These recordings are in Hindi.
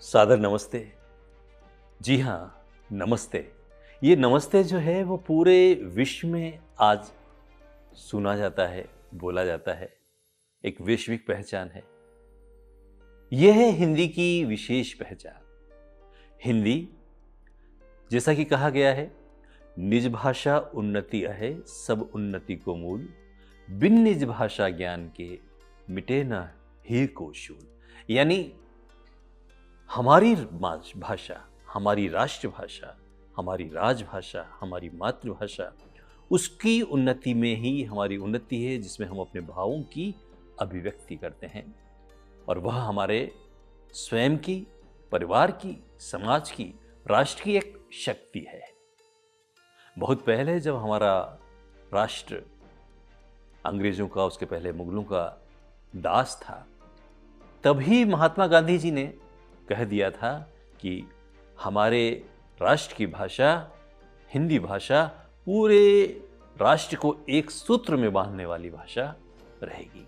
सादर नमस्ते। जी हाँ, नमस्ते। ये नमस्ते जो है वो पूरे विश्व में आज सुना जाता है, बोला जाता है, एक वैश्विक पहचान है। यह है हिंदी की विशेष पहचान। हिंदी, जैसा कि कहा गया है, निज भाषा उन्नति अहे सब उन्नति को मूल, बिन निज भाषा ज्ञान के मिटे न ही को शूल। यानी हमारी भाषा, हमारी राष्ट्रभाषा, हमारी राजभाषा, हमारी मातृभाषा, उसकी उन्नति में ही हमारी उन्नति है, जिसमें हम अपने भावों की अभिव्यक्ति करते हैं। और वह हमारे स्वयं की, परिवार की, समाज की, राष्ट्र की एक शक्ति है। बहुत पहले जब हमारा राष्ट्र अंग्रेजों का, उसके पहले मुगलों का दास था, तभी महात्मा गांधी जी ने कह दिया था कि हमारे राष्ट्र की भाषा, हिंदी भाषा, पूरे राष्ट्र को एक सूत्र में बांधने वाली भाषा रहेगी।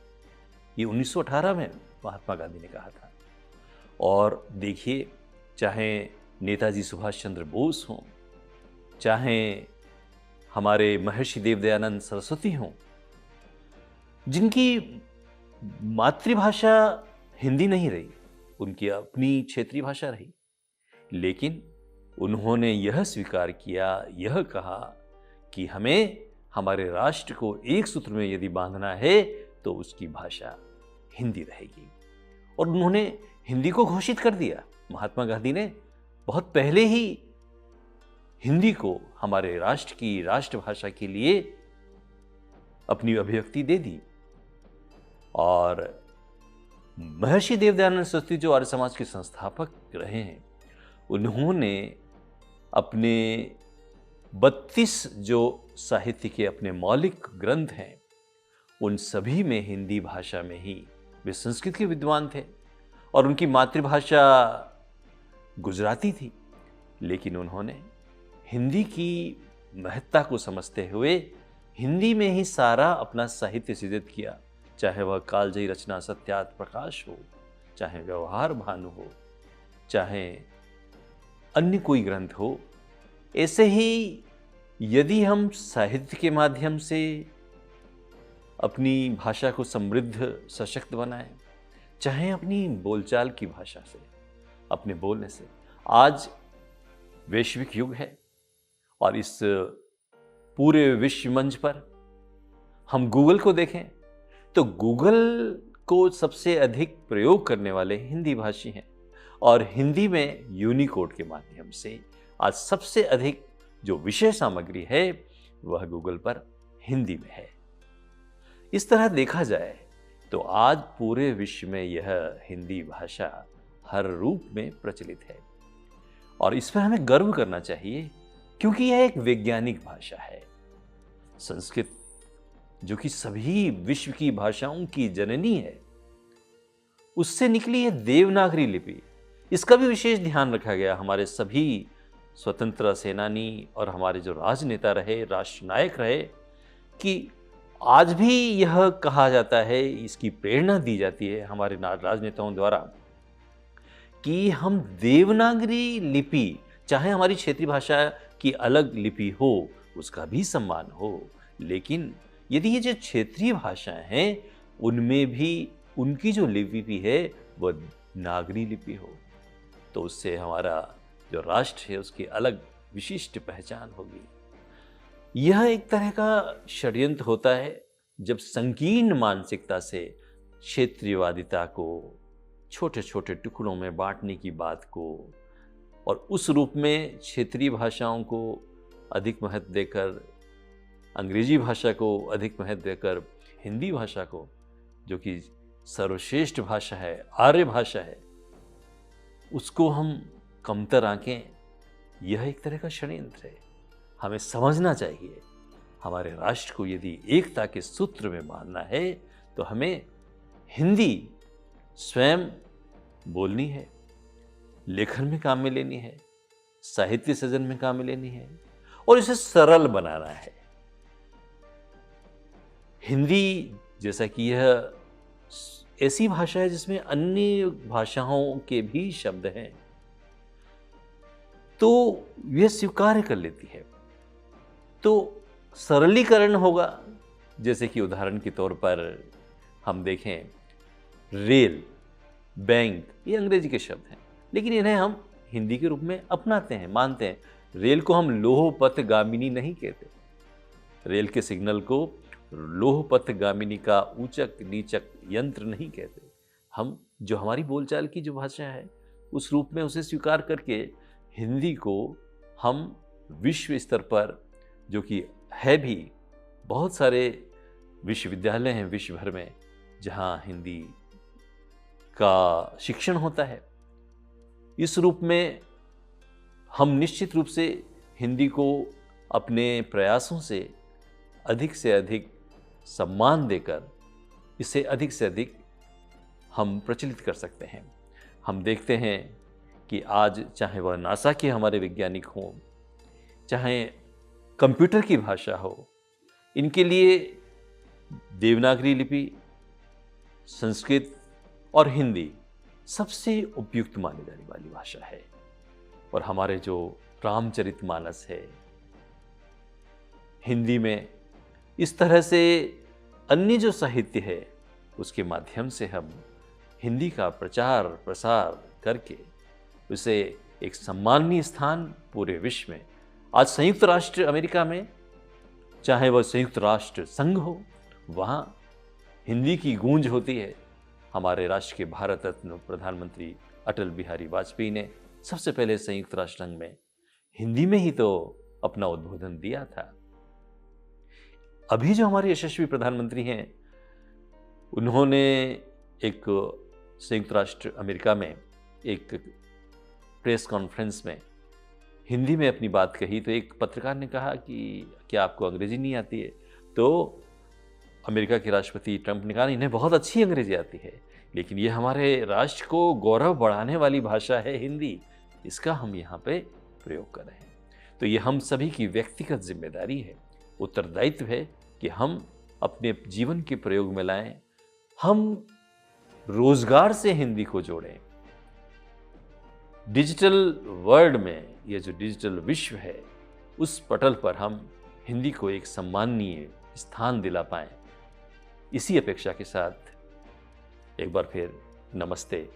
ये 1918 में महात्मा गांधी ने कहा था। और देखिए, चाहे नेताजी सुभाष चंद्र बोस हों, चाहे हमारे महर्षि देवदयानंद सरस्वती हों, जिनकी मातृभाषा हिंदी नहीं रही, उनकी अपनी क्षेत्रीय भाषा रही, लेकिन उन्होंने यह स्वीकार किया, यह कहा कि हमें हमारे राष्ट्र को एक सूत्र में यदि बांधना है तो उसकी भाषा हिंदी रहेगी। और उन्होंने हिंदी को घोषित कर दिया। महात्मा गांधी ने बहुत पहले ही हिंदी को हमारे राष्ट्र की राष्ट्रभाषा के लिए अपनी अभिव्यक्ति दे दी। और महर्षि देवदयानंद सरस्वती, जो आर्य समाज के संस्थापक रहे हैं, उन्होंने अपने 32 जो साहित्य के अपने मौलिक ग्रंथ हैं, उन सभी में हिंदी भाषा में ही, वे संस्कृत के विद्वान थे और उनकी मातृभाषा गुजराती थी, लेकिन उन्होंने हिंदी की महत्ता को समझते हुए हिंदी में ही सारा अपना साहित्य सृजित किया। चाहे वह कालजयी रचना सत्यार्थ प्रकाश हो, चाहे व्यवहार भानु हो, चाहे अन्य कोई ग्रंथ हो। ऐसे ही यदि हम साहित्य के माध्यम से अपनी भाषा को समृद्ध, सशक्त बनाएं, चाहे अपनी बोलचाल की भाषा से, अपने बोलने से। आज वैश्विक युग है और इस पूरे विश्व मंच पर हम गूगल को देखें तो गूगल को सबसे अधिक प्रयोग करने वाले हिंदी भाषी हैं। और हिंदी में यूनिकोड के माध्यम से आज सबसे अधिक जो विषय सामग्री है वह गूगल पर हिंदी में है। इस तरह देखा जाए तो आज पूरे विश्व में यह हिंदी भाषा हर रूप में प्रचलित है और इस पर हमें गर्व करना चाहिए, क्योंकि यह एक वैज्ञानिक भाषा है। संस्कृत, जो कि सभी विश्व की भाषाओं की जननी है, उससे निकली है देवनागरी लिपि। इसका भी विशेष ध्यान रखा गया। हमारे सभी स्वतंत्रता सेनानी और हमारे जो राजनेता रहे, राष्ट्र नायक रहे, कि आज भी यह कहा जाता है, इसकी प्रेरणा दी जाती है हमारे राजनेताओं द्वारा, कि हम देवनागरी लिपि, चाहे हमारी क्षेत्रीय भाषा की अलग लिपि हो, उसका भी सम्मान हो, लेकिन यदि ये जो क्षेत्रीय भाषाएं हैं उनमें भी उनकी जो लिपि है वह नागरी लिपि हो, तो उससे हमारा जो राष्ट्र है उसकी अलग विशिष्ट पहचान होगी। यह एक तरह का षड्यंत्र होता है जब संकीर्ण मानसिकता से क्षेत्रीयवादिता को, छोटे छोटे टुकड़ों में बांटने की बात को, और उस रूप में क्षेत्रीय भाषाओं को अधिक महत्व देकर, अंग्रेजी भाषा को अधिक महत्व देकर, हिंदी भाषा को, जो कि सर्वश्रेष्ठ भाषा है, आर्य भाषा है, उसको हम कमतर आंकें, यह एक तरह का षड्यंत्र है। हमें समझना चाहिए, हमारे राष्ट्र को यदि एकता के सूत्र में बांधना है तो हमें हिंदी स्वयं बोलनी है, लेखन में काम में लेनी है, साहित्य सृजन में काम में लेनी है और इसे सरल बनाना है। हिंदी, जैसा कि यह ऐसी भाषा है जिसमें अन्य भाषाओं के भी शब्द हैं, तो यह स्वीकार कर लेती है। तो सरलीकरण होगा, जैसे कि उदाहरण के तौर पर हम देखें, रेल, बैंक, ये अंग्रेजी के शब्द हैं, लेकिन इन्हें हम हिंदी के रूप में अपनाते हैं, मानते हैं। रेल को हम लोह पथ गामिनी नहीं कहते, रेल के सिग्नल को लोह पथ गामिनी का ऊचक नीचक यंत्र नहीं कहते। हम जो हमारी बोलचाल की जो भाषा है उस रूप में उसे स्वीकार करके हिंदी को हम विश्व स्तर पर, जो कि है भी, बहुत सारे विश्वविद्यालय हैं विश्व भर में जहां हिंदी का शिक्षण होता है, इस रूप में हम निश्चित रूप से हिंदी को अपने प्रयासों से अधिक सम्मान देकर इसे अधिक से अधिक हम प्रचलित कर सकते हैं। हम देखते हैं कि आज चाहे वह नासा के हमारे वैज्ञानिक हों, चाहे कंप्यूटर की भाषा हो, इनके लिए देवनागरी लिपि, संस्कृत और हिंदी सबसे उपयुक्त मानी जाने वाली भाषा है। और हमारे जो रामचरितमानस है हिंदी में, इस तरह से अन्य जो साहित्य है उसके माध्यम से हम हिंदी का प्रचार प्रसार करके उसे एक सम्माननीय स्थान पूरे विश्व में, आज संयुक्त राष्ट्र अमेरिका में, चाहे वह संयुक्त राष्ट्र संघ हो, वहाँ हिंदी की गूंज होती है। हमारे राष्ट्र के भारत रत्न प्रधानमंत्री अटल बिहारी वाजपेयी ने सबसे पहले संयुक्त राष्ट्र संघ में हिंदी में ही तो अपना उद्बोधन दिया था। अभी जो हमारे यशस्वी प्रधानमंत्री हैं, उन्होंने एक संयुक्त राष्ट्र अमेरिका में एक प्रेस कॉन्फ्रेंस में हिंदी में अपनी बात कही, तो एक पत्रकार ने कहा कि क्या आपको अंग्रेजी नहीं आती है? तो अमेरिका के राष्ट्रपति ट्रंप ने कहा, इन्हें बहुत अच्छी अंग्रेजी आती है, लेकिन ये हमारे राष्ट्र को गौरव बढ़ाने वाली भाषा है हिंदी, इसका हम यहाँ पे प्रयोग कर रहे हैं। तो ये हम सभी की व्यक्तिगत जिम्मेदारी है, उत्तरदायित्व है कि हम अपने जीवन के प्रयोग में लाएं, हम रोजगार से हिंदी को जोड़ें। डिजिटल वर्ल्ड में, ये जो डिजिटल विश्व है, उस पटल पर हम हिंदी को एक सम्माननीय स्थान दिला पाएं। इसी अपेक्षा के साथ एक बार फिर नमस्ते,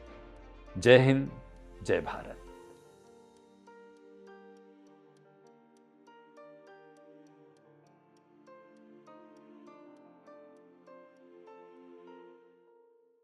जय हिंद, जय भारत।